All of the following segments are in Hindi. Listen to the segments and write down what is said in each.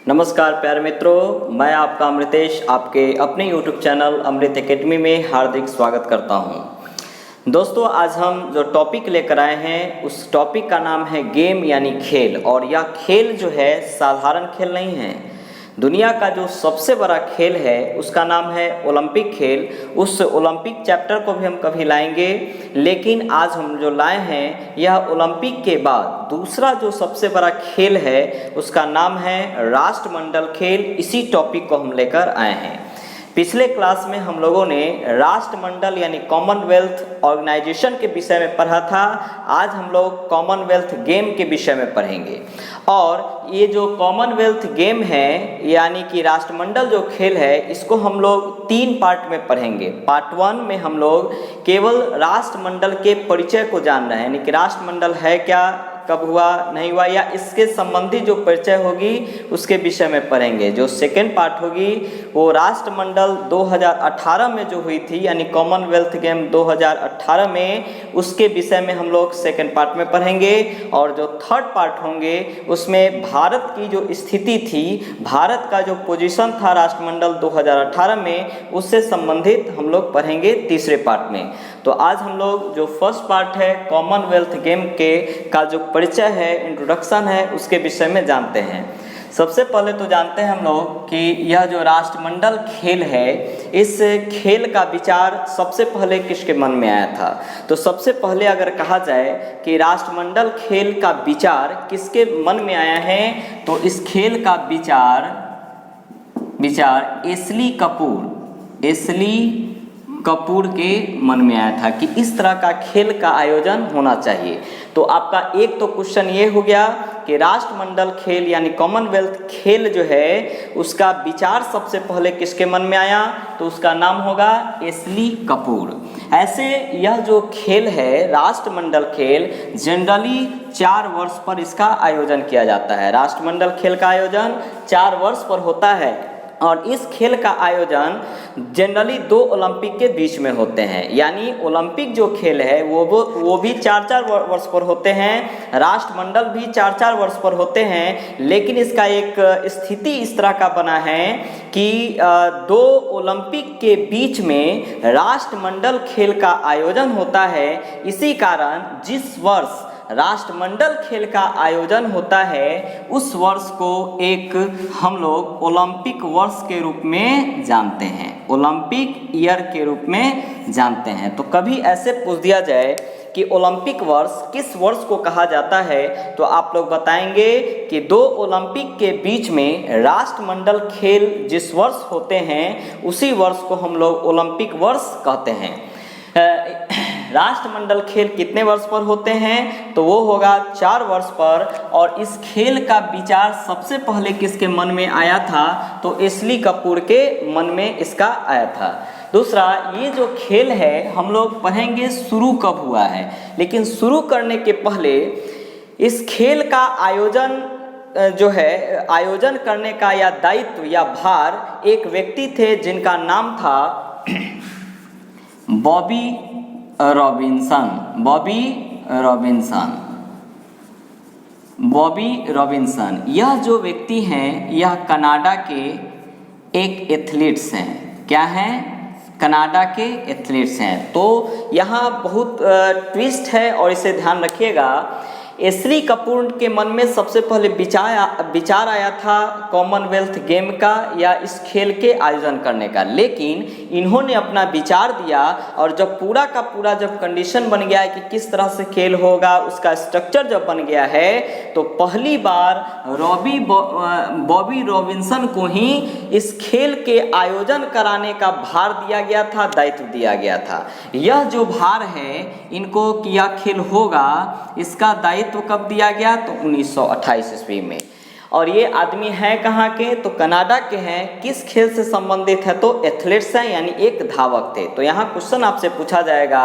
नमस्कार प्यारे मित्रों, मैं आपका अमृतेश आपके अपने YouTube चैनल अमृत एकेडमी में हार्दिक स्वागत करता हूं। दोस्तों, आज हम जो टॉपिक लेकर आए हैं उस टॉपिक का नाम है गेम यानी खेल। और यह खेल जो है साधारण खेल नहीं है। दुनिया का जो सबसे बड़ा खेल है उसका नाम है ओलंपिक खेल। उस ओलंपिक चैप्टर को भी हम कभी लाएंगे, लेकिन आज हम जो लाए हैं यह ओलंपिक के बाद दूसरा जो सबसे बड़ा खेल है उसका नाम है राष्ट्रमंडल खेल। इसी टॉपिक को हम लेकर आए हैं। पिछले क्लास में हम लोगों ने राष्ट्रमंडल यानी कॉमनवेल्थ ऑर्गेनाइजेशन के विषय में पढ़ा था। आज हम लोग कॉमनवेल्थ गेम के विषय में पढ़ेंगे। और ये जो कॉमनवेल्थ गेम है यानी कि राष्ट्रमंडल जो खेल है, इसको हम लोग 3 पार्ट में पढ़ेंगे। पार्ट 1 में हम लोग केवल राष्ट्रमंडल के परिचय को जान रहे हैं, यानी कि राष्ट्रमंडल है क्या, कब हुआ, नहीं हुआ, या इसके संबंधी जो परिचय होगी उसके विषय में पढ़ेंगे। जो सेकेंड पार्ट होगी वो राष्ट्रमंडल 2018 में जो हुई थी, यानी कॉमनवेल्थ गेम 2018 में, उसके विषय में हम लोग सेकेंड पार्ट में पढ़ेंगे। और जो थर्ड पार्ट होंगे उसमें भारत की जो स्थिति थी, भारत का जो पोजीशन था राष्ट्रमंडल 2018 में, उससे संबंधित हम लोग पढ़ेंगे तीसरे पार्ट में। तो आज हम लोग जो फर्स्ट पार्ट है कॉमनवेल्थ गेम के का जो परिचय है, इंट्रोडक्शन है, उसके विषय में जानते हैं। सबसे पहले तो जानते हैं हम लोग कि यह जो राष्ट्रमंडल खेल है, इस खेल का विचार सबसे पहले किसके मन में आया था। तो सबसे पहले अगर कहा जाए कि राष्ट्रमंडल खेल का विचार किसके मन में आया है, तो इस खेल का विचार एस्ली कपूर के मन में आया था कि इस तरह का खेल का आयोजन होना चाहिए। तो आपका एक तो क्वेश्चन ये हो गया कि राष्ट्रमंडल खेल यानी कॉमनवेल्थ खेल जो है उसका विचार सबसे पहले किसके मन में आया, तो उसका नाम होगा एस्ली कपूर। ऐसे यह जो खेल है राष्ट्रमंडल खेल, जनरली 4 वर्ष पर इसका आयोजन किया जाता है। राष्ट्रमंडल खेल का आयोजन 4 वर्ष पर होता है। और इस खेल का आयोजन जनरली 2 ओलंपिक के बीच में होते हैं, यानी ओलंपिक जो खेल है वो भी 4-4 वर्ष पर होते हैं, राष्ट्रमंडल भी 4-4 वर्ष पर होते हैं। लेकिन इसका एक स्थिति इस तरह का बना है कि 2 ओलंपिक के बीच में राष्ट्रमंडल खेल का आयोजन होता है। इसी कारण जिस वर्ष राष्ट्रमंडल खेल का आयोजन होता है उस वर्ष को एक हम लोग ओलंपिक वर्ष के रूप में जानते हैं, ओलंपिक ईयर के रूप में जानते हैं। तो कभी ऐसे पूछ दिया जाए कि ओलंपिक वर्ष किस वर्ष को कहा जाता है, तो आप लोग बताएंगे कि 2 ओलंपिक के बीच में राष्ट्रमंडल खेल जिस वर्ष होते हैं उसी वर्ष को हम लोग ओलंपिक वर्ष कहते हैं। राष्ट्रमंडल खेल कितने वर्ष पर होते हैं, तो वो होगा 4 वर्ष पर। और इस खेल का विचार सबसे पहले किसके मन में आया था, तो एस्ली कपूर के मन में इसका आया था। दूसरा, ये जो खेल है हम लोग पढ़ेंगे शुरू कब हुआ है, लेकिन शुरू करने के पहले इस खेल का आयोजन जो है, आयोजन करने का या दायित्व या भार एक व्यक्ति थे जिनका नाम था बॉबी रॉबिन्सन। यह जो व्यक्ति हैं यह कनाडा के एक एथलीट्स हैं। क्या हैं? कनाडा के एथलीट्स हैं। तो यहाँ बहुत ट्विस्ट है और इसे ध्यान रखिएगा। एस्ली कपूर के मन में सबसे पहले विचार आया था कॉमनवेल्थ गेम का या इस खेल के आयोजन करने का, लेकिन इन्होंने अपना विचार दिया और जब पूरा का पूरा जब कंडीशन बन गया है कि किस तरह से खेल होगा, उसका स्ट्रक्चर जब बन गया है, तो पहली बार बॉबी रॉबिन्सन को ही इस खेल के आयोजन कराने का भार दिया गया था, दायित्व दिया गया था। यह जो भार है इनको कि यह खेल होगा, इसका दायित्व तो कब दिया गया, तो 1928 ईस्वी में। और ये आदमी हैं कहाँ के, तो कनाडा के हैं। किस खेल से संबंधित है, तो एथलीट्स हैं, यानी एक धावक थे। तो यहाँ क्वेश्चन आपसे पूछा जाएगा,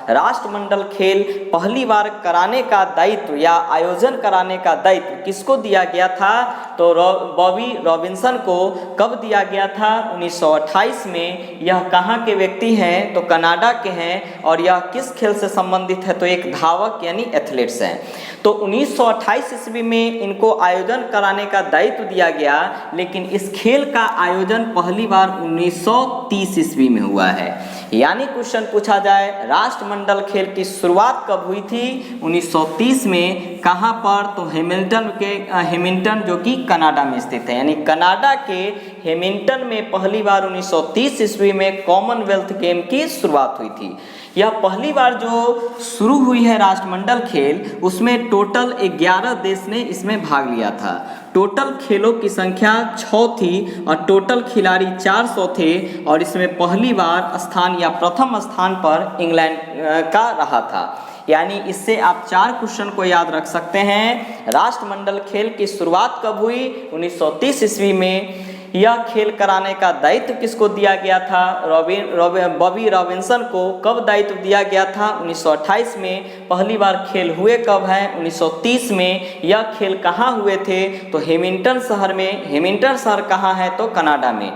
राष्ट्रमंडल खेल पहली बार कराने का दायित्व या आयोजन कराने का दायित्व किसको दिया गया था, तो बॉबी रॉबिन्सन को कब दिया गया था? 1928 में। यह कहाँ के व्यक्ति हैं? तो कनाडा के हैं। और यह किस खेल से संबंधित है? तो एक धावक यानी एथलीट्स हैं। तो 1928 ईस्वी में इनको आयोजन कराने का दायित्व दिया गया, लेकिन इस खेल का आयोजन पहली बार 1930 ईस्वी में हुआ है। यानी क्वेश्चन पूछा जाए राष्ट्रमंडल खेल की शुरुआत कब हुई थी? 1930 में। कहाँ पर? तो हेमिल्टन जो कि कनाडा में स्थित है, यानी कनाडा के हेमिल्टन में पहली बार 1930 ईस्वी में कॉमनवेल्थ गेम की शुरुआत हुई थी। यह पहली बार जो शुरू हुई है राष्ट्रमंडल खेल, उसमें टोटल 11 देश ने इसमें भाग लिया था। टोटल खेलों की संख्या 6 थी और टोटल खिलाड़ी 400 थे। और इसमें पहली बार स्थान या प्रथम स्थान पर इंग्लैंड का रहा था। यानी इससे आप 4 क्वेश्चन को याद रख सकते हैं। राष्ट्रमंडल खेल की शुरुआत कब हुई? 1930 ईस्वी में। यह खेल कराने का दायित्व किसको दिया गया था? बॉबी रॉबिन्सन को कब दायित्व दिया गया था? 1928 में। पहली बार खेल हुए कब है? 1930 में। यह खेल कहाँ हुए थे? तो हेमिल्टन शहर में। हेमिल्टन शहर कहाँ है? तो कनाडा में।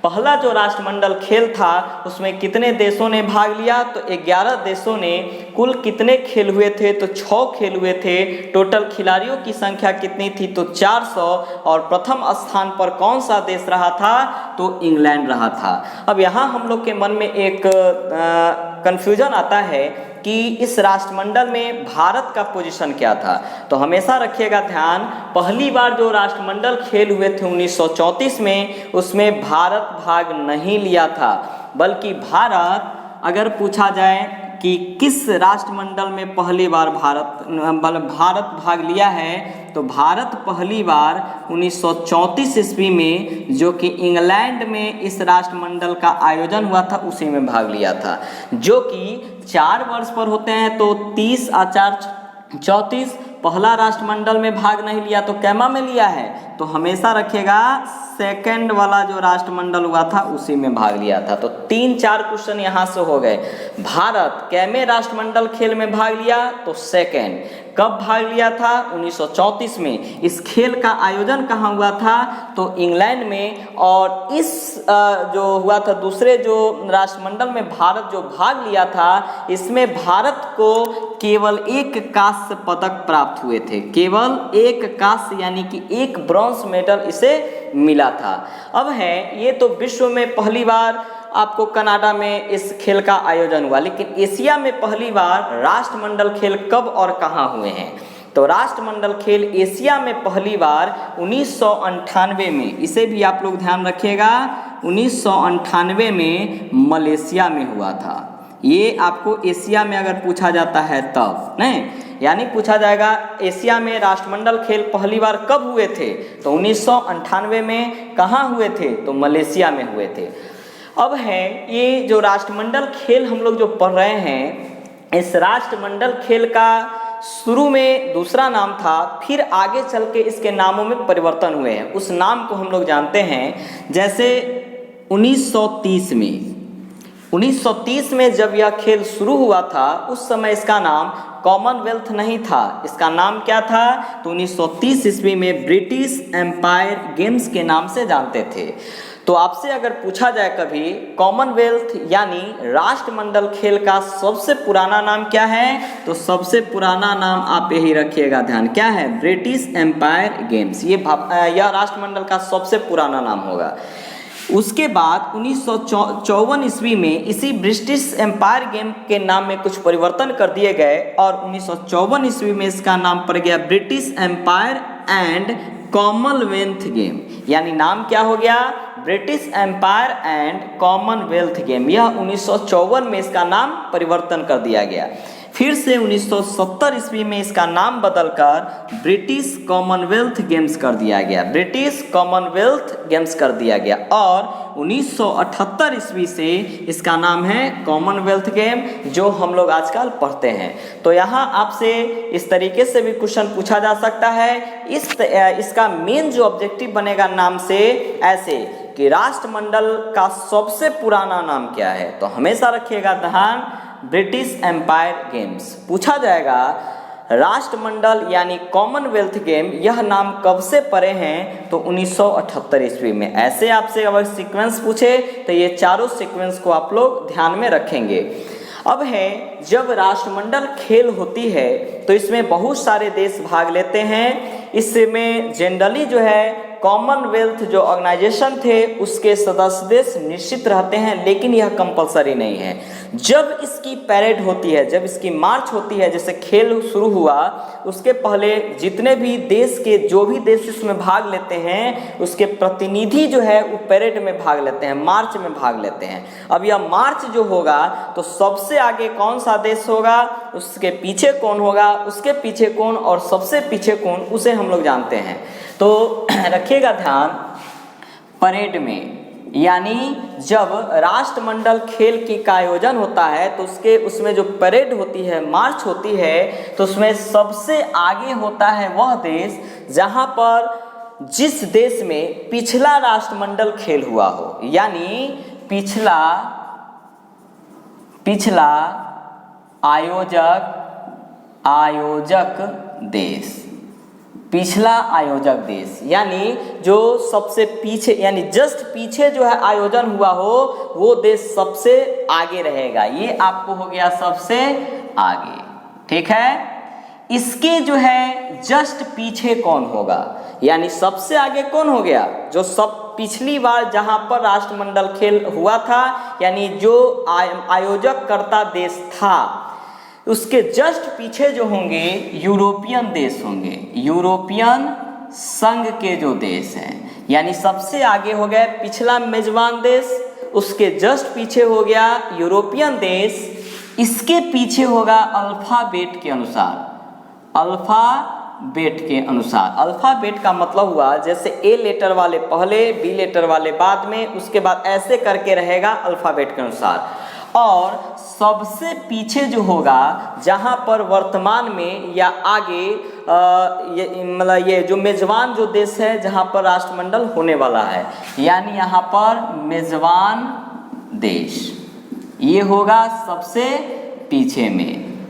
पहला जो राष्ट्रमंडल खेल था उसमें कितने देशों ने भाग लिया? तो 11 देशों ने। कुल कितने खेल हुए थे? तो 6 खेल हुए थे। टोटल खिलाड़ियों की संख्या कितनी थी? तो 400। और प्रथम स्थान पर कौन सा देश रहा था? तो इंग्लैंड रहा था। अब यहाँ हम लोग के मन में एक कंफ्यूजन आता है कि इस राष्ट्रमंडल में भारत का पोजीशन क्या था। तो हमेशा रखिएगा ध्यान, पहली बार जो राष्ट्रमंडल खेल हुए थे 1934 में, उसमें भारत भाग नहीं लिया था। बल्कि भारत, अगर पूछा जाए कि किस राष्ट्रमंडल में पहली बार भारत भाग लिया है, तो भारत पहली बार 1934 ईस्वी में, जो कि इंग्लैंड में इस राष्ट्रमंडल का आयोजन हुआ था, उसी में भाग लिया था। जो कि 4 वर्ष पर होते हैं, तो 30 और 4 34। पहला राष्ट्रमंडल में भाग नहीं लिया तो कैमा में लिया है? तो हमेशा रखिएगा सेकंड वाला जो राष्ट्रमंडल हुआ था उसी में भाग लिया था। तो 3-4 क्वेश्चन यहाँ से हो गए। भारत कैमे राष्ट्रमंडल खेल में भाग लिया? तो सेकंड। कब भाग लिया था? 1934 में। इस खेल का आयोजन कहाँ हुआ था? तो इंग्लैंड में। और इस जो हुआ था दूसरे जो राष्ट्रमंडल में भारत जो भाग लिया था, इसमें भारत को केवल 1 कांस्य पदक प्राप्त हुए थे। केवल 1 कांस्य, यानी कि 1 ब्रॉन्ज मेडल इसे मिला था। अब है ये तो विश्व में पहली बार आपको कनाडा में इस खेल का आयोजन हुआ, लेकिन एशिया में पहली बार राष्ट्रमंडल खेल कब और कहाँ हुए हैं? तो राष्ट्रमंडल खेल एशिया में पहली बार 1998 में, इसे भी आप लोग ध्यान रखिएगा, 1998 में मलेशिया में हुआ था। ये आपको एशिया में अगर पूछा जाता है तब नहीं, यानी पूछा जाएगा एशिया में राष्ट्रमंडल खेल पहली बार कब हुए थे? तो 1998 में। कहाँ हुए थे? तो मलेशिया में हुए थे। अब है ये जो राष्ट्रमंडल खेल हम लोग जो पढ़ रहे हैं, इस राष्ट्रमंडल खेल का शुरू में दूसरा नाम था, फिर आगे चल के इसके नामों में परिवर्तन हुए हैं। उस नाम को हम लोग जानते हैं। जैसे 1930 में जब यह खेल शुरू हुआ था, उस समय इसका नाम कॉमनवेल्थ नहीं था। इसका नाम क्या था? तो 1930 ईस्वी में ब्रिटिश एम्पायर गेम्स के नाम से जानते थे। तो आपसे अगर पूछा जाए कभी कॉमनवेल्थ यानी राष्ट्रमंडल खेल का सबसे पुराना नाम क्या है, तो सबसे पुराना नाम आप यही रखिएगा ध्यान, क्या है? British Empire Games. यह राष्ट्रमंडल का सबसे पुराना नाम होगा। उसके बाद 1954 ईस्वी में इसी ब्रिटिश एम्पायर गेम के नाम में कुछ परिवर्तन कर दिए गए और 1954 ईस्वी में इसका नाम पड़ गया British Empire and Commonwealth game. यानी नाम क्या हो गया? British Empire and Commonwealth game. यह 1954 में इसका नाम परिवर्तन कर दिया गया। फिर से 1970 ईस्वी में इसका नाम बदलकर ब्रिटिश कॉमनवेल्थ गेम्स कर दिया गया। ब्रिटिश कॉमनवेल्थ गेम्स कर दिया गया और 1978 ईस्वी से इसका नाम है कॉमनवेल्थ गेम, जो हम लोग आजकल पढ़ते हैं। तो यहाँ आपसे इस तरीके से भी क्वेश्चन पूछा जा सकता है। इसका मेन जो ऑब्जेक्टिव बनेगा नाम से ऐसे कि राष्ट्रमंडल का सबसे पुराना नाम क्या है, तो हमेशा रखिएगा ध्यान ब्रिटिश एम्पायर गेम्स। पूछा जाएगा राष्ट्रमंडल यानी कॉमनवेल्थ गेम, यह नाम कब से पड़े हैं? तो 1978 ईस्वी में। ऐसे आपसे अगर सीक्वेंस पूछे तो ये चारों सीक्वेंस को आप लोग ध्यान में रखेंगे। अब है, जब राष्ट्रमंडल खेल होती है तो इसमें बहुत सारे देश भाग लेते हैं। इसमें जनरली जो है कॉमनवेल्थ जो ऑर्गेनाइजेशन थे उसके सदस्य देश निश्चित रहते हैं, लेकिन यह कंपलसरी नहीं है। जब इसकी पैरेड होती है, जब इसकी मार्च होती है, जैसे खेल शुरू हुआ उसके पहले जितने भी देश के जो भी देश इसमें भाग लेते हैं उसके प्रतिनिधि जो है वो पैरेड में भाग लेते हैं, मार्च में भाग लेते हैं। अब यह मार्च जो होगा तो सबसे आगे कौन सा देश होगा, उसके पीछे कौन होगा, उसके पीछे कौन और सबसे पीछे कौन, उसे हम लोग जानते हैं। तो रखिएगा ध्यान, परेड में यानी जब राष्ट्रमंडल खेल का आयोजन होता है तो उसमें जो परेड होती है, मार्च होती है, तो उसमें सबसे आगे होता है वह देश जहां पर जिस देश में पिछला राष्ट्रमंडल खेल हुआ हो, यानी पिछला आयोजक देश, पिछला आयोजक देश यानी जो सबसे पीछे, यानी जस्ट पीछे जो है आयोजन हुआ हो वो देश सबसे आगे रहेगा। ये आपको हो गया सबसे आगे, ठीक है। इसके जो है जस्ट पीछे कौन होगा, यानी सबसे आगे कौन हो गया, जो सब पिछली बार जहां पर राष्ट्रमंडल खेल हुआ था, यानी जो आयोजक करता देश था, उसके जस्ट पीछे जो होंगे यूरोपियन देश होंगे, यूरोपियन संघ के जो देश हैं, यानी सबसे आगे हो गया पिछला मेजबान देश, उसके जस्ट पीछे हो गया यूरोपियन देश, इसके पीछे होगा अल्फाबेट के अनुसार, अल्फाबेट के अनुसार। अल्फाबेट का मतलब हुआ जैसे ए लेटर वाले पहले, बी लेटर वाले बाद में, उसके बाद ऐसे करके रहेगा अल्फाबेट के अनुसार। और सबसे पीछे जो होगा जहां पर वर्तमान में या आगे मतलब ये जो मेजबान जो देश है जहां पर राष्ट्रमंडल होने वाला है, यानी यहाँ पर मेजबान देश ये होगा सबसे पीछे में,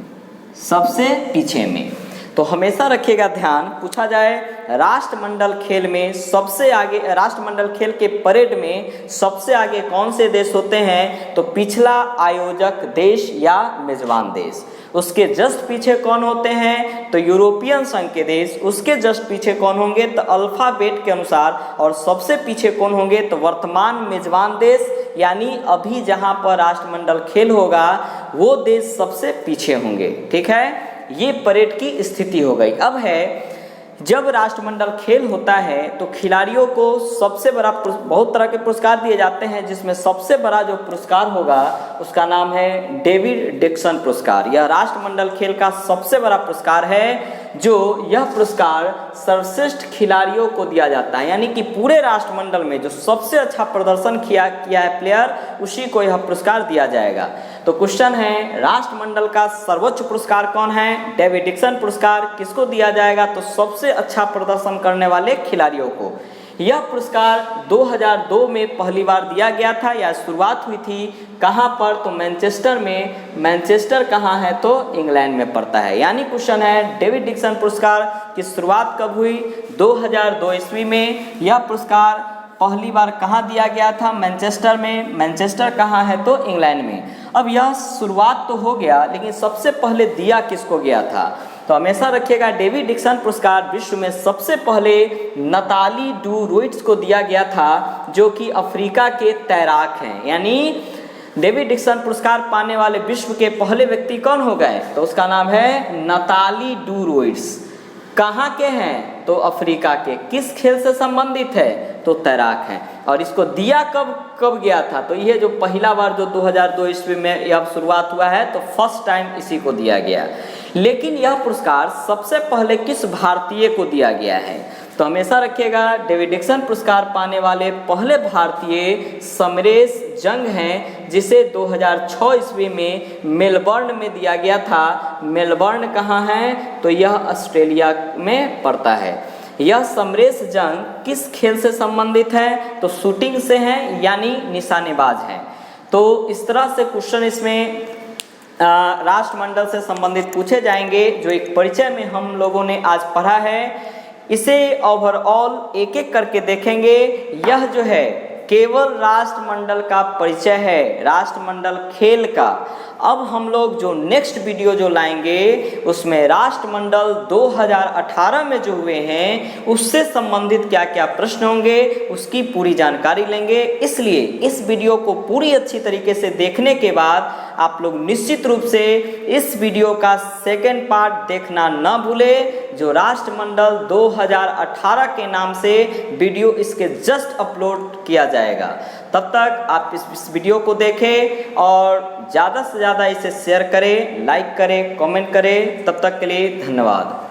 सबसे पीछे में। तो हमेशा रखिएगा ध्यान, पूछा जाए राष्ट्रमंडल खेल में सबसे आगे, राष्ट्रमंडल खेल के परेड में सबसे आगे कौन से देश होते हैं, तो पिछला आयोजक देश या मेजबान देश। उसके जस्ट पीछे कौन होते हैं, तो यूरोपियन संघ के देश। उसके जस्ट पीछे कौन होंगे, तो अल्फाबेट के अनुसार। और सबसे पीछे कौन होंगे, तो वर्तमान मेजबान देश, यानी अभी जहां पर राष्ट्रमंडल खेल होगा वो देश सबसे पीछे होंगे, ठीक है। ये परेड की स्थिति हो गई। अब है, जब राष्ट्रमंडल खेल होता है तो खिलाड़ियों को सबसे बड़ा, बहुत तरह के पुरस्कार दिए जाते हैं, जिसमें सबसे बड़ा जो पुरस्कार होगा उसका नाम है डेविड डिक्सन पुरस्कार। यह राष्ट्रमंडल खेल का सबसे बड़ा पुरस्कार है, जो यह पुरस्कार सर्वश्रेष्ठ खिलाड़ियों को दिया जाता है, यानी कि पूरे राष्ट्रमंडल में जो सबसे अच्छा प्रदर्शन किया है प्लेयर, उसी को यह पुरस्कार दिया जाएगा। तो क्वेश्चन है, राष्ट्रमंडल का सर्वोच्च पुरस्कार कौन है, डेविड डिक्सन पुरस्कार किसको दिया जाएगा, तो सबसे अच्छा प्रदर्शन करने वाले खिलाड़ियों को। यह पुरस्कार 2002 में पहली बार दिया गया था, या शुरुआत हुई थी कहाँ पर, तो मैनचेस्टर में। मैनचेस्टर कहाँ है, तो इंग्लैंड में पड़ता है। यानी क्वेश्चन है, डेविड डिक्सन पुरस्कार की शुरुआत कब हुई, 2002 ईस्वी में। यह पुरस्कार पहली बार कहाँ दिया गया था, मैनचेस्टर में। मैनचेस्टर कहाँ है, तो इंग्लैंड में। अब यह शुरुआत तो हो गया, लेकिन सबसे पहले दिया किसको गया था, तो हमेशा रखिएगा डेविड डिक्सन पुरस्कार विश्व में सबसे पहले नताली डू रुइट्स को दिया गया था, जो कि अफ्रीका के तैराक हैं। यानी डेविड डिक्सन पुरस्कार पाने वाले विश्व के पहले व्यक्ति कौन हो गए, तो उसका नाम है नताली डू रुइट्स। कहाँ के हैं, तो अफ्रीका के। किस खेल से संबंधित है, तो तैराक हैं। और इसको दिया कब गया था, तो यह जो पहला बार जो 2002 ईस्वी में यह शुरुआत हुआ है, तो फर्स्ट टाइम इसी को दिया गया। लेकिन यह पुरस्कार सबसे पहले किस भारतीय को दिया गया है, तो हमेशा रखिएगा डेविड डिक्सन पुरस्कार पाने वाले पहले भारतीय समरेश जंग हैं, जिसे 2006 ईस्वी में मेलबर्न में दिया गया था। मेलबर्न कहाँ है, तो यह ऑस्ट्रेलिया में पड़ता है। यह समरेश जंग किस खेल से संबंधित है, तो शूटिंग से है, यानी निशानेबाज हैं। तो इस तरह से क्वेश्चन इसमें राष्ट्रमंडल से संबंधित पूछे जाएंगे। जो एक परिचय में हम लोगों ने आज पढ़ा है, इसे ओवरऑल एक एक करके देखेंगे। यह जो है केवल राष्ट्रमंडल का परिचय है, राष्ट्रमंडल खेल का। अब हम लोग जो नेक्स्ट वीडियो जो लाएंगे उसमें राष्ट्रमंडल 2018 में जो हुए हैं उससे संबंधित क्या क्या प्रश्न होंगे उसकी पूरी जानकारी लेंगे। इसलिए इस वीडियो को पूरी अच्छी तरीके से देखने के बाद आप लोग निश्चित रूप से इस वीडियो का सेकेंड पार्ट देखना ना भूलें, जो राष्ट्रमंडल 2018 के नाम से वीडियो इसके जस्ट अपलोड किया जाएगा। तब तक आप इस वीडियो को देखें और ज़्यादा से ज़्यादा इसे शेयर करें, लाइक करें, कमेंट करें। तब तक के लिए धन्यवाद।